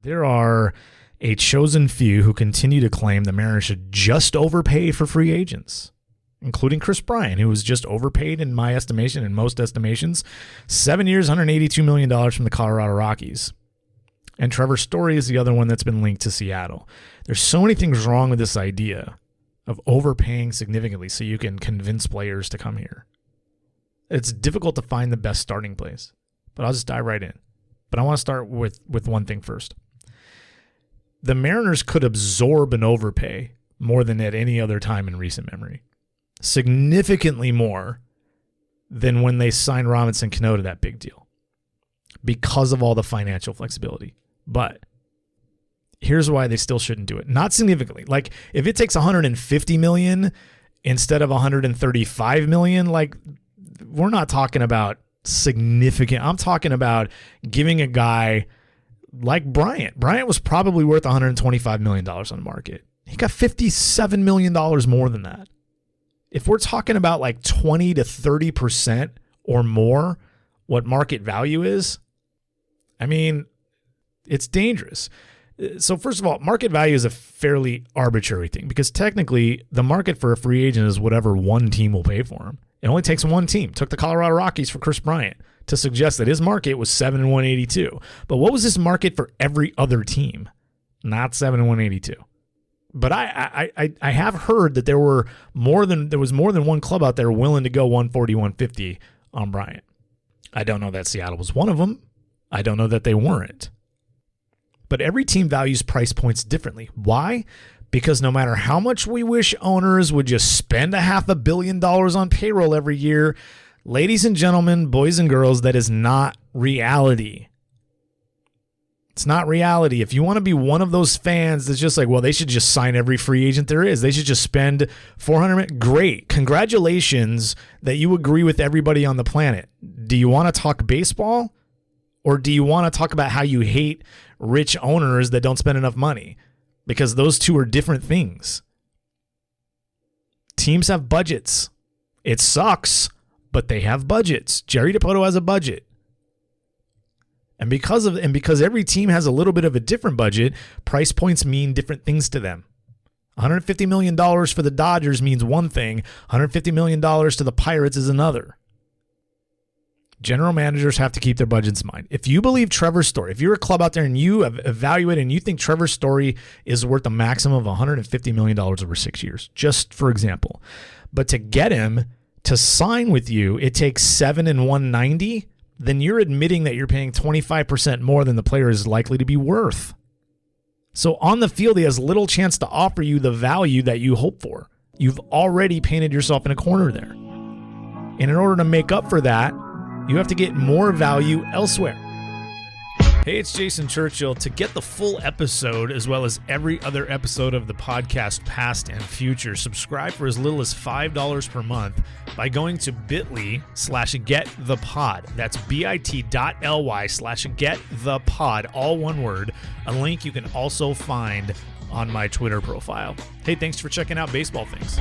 There are a chosen few who continue to claim the Mariners should just overpay for free agents, including Chris Bryant, who was just overpaid in my estimation and most estimations. 7 years, $182 million from the Colorado Rockies. And Trevor Story is the other one that's been linked to Seattle. There's so many things wrong with this idea of overpaying significantly so you can convince players to come here. It's difficult to find the best starting place, but I'll just dive right in. But I want to start with one thing first. The Mariners could absorb an overpay more than at any other time in recent memory. Significantly more than when they signed Robinson Cano to that big deal because of all the financial flexibility. But here's why they still shouldn't do it. Not significantly. Like, if it takes $150 million instead of $135 million, like, we're not talking about significant. I'm talking about giving a guy like Bryant. Bryant was probably worth $125 million on the market. He got $57 million more than that. If we're talking about like 20 to 30% or more what market value is, I mean, it's dangerous. So first of all, market value is a fairly arbitrary thing because technically the market for a free agent is whatever one team will pay for him. It only takes one team. Took the Colorado Rockies for Chris Bryant to suggest that his market was 7 and 182. But what was his market for every other team? Not 7 and 182. But I have heard that there was more than one club out there willing to go 140, 150 on Bryant. I don't know that Seattle was one of them. I don't know that they weren't. But every team values price points differently. Why? Because no matter how much we wish owners would just spend $500 million on payroll every year, ladies and gentlemen, boys and girls, that is not reality. It's not reality. If you want to be one of those fans that's just like, well, they should just sign every free agent there is. They should just spend $400 million. Great. Congratulations that you agree with everybody on the planet. Do you want to talk baseball? Or do you want to talk about how you hate rich owners that don't spend enough money? Because those two are different things. Teams have budgets. It sucks, but they have budgets. Jerry Dipoto has a budget. And because every team has a little bit of a different budget, price points mean different things to them. $150 million for the Dodgers means one thing. $150 million to the Pirates is another. General managers have to keep their budgets in mind. If you believe Trevor Story, if you're a club out there and you have evaluated and you think Trevor Story is worth a maximum of $150 million over 6 years, just for example, but to get him to sign with you, it takes 7 and 190, then you're admitting that you're paying 25% more than the player is likely to be worth. So on the field, he has little chance to offer you the value that you hope for. You've already painted yourself in a corner there. And in order to make up for that, you have to get more value elsewhere. Hey, it's Jason Churchill. To get the full episode, as well as every other episode of the podcast, past and future, subscribe for as little as $5 per month by going to bit.ly/getthepod. That's bit.ly/getthepod, all one word. A link you can also find on my Twitter profile. Hey, thanks for checking out Baseball Things.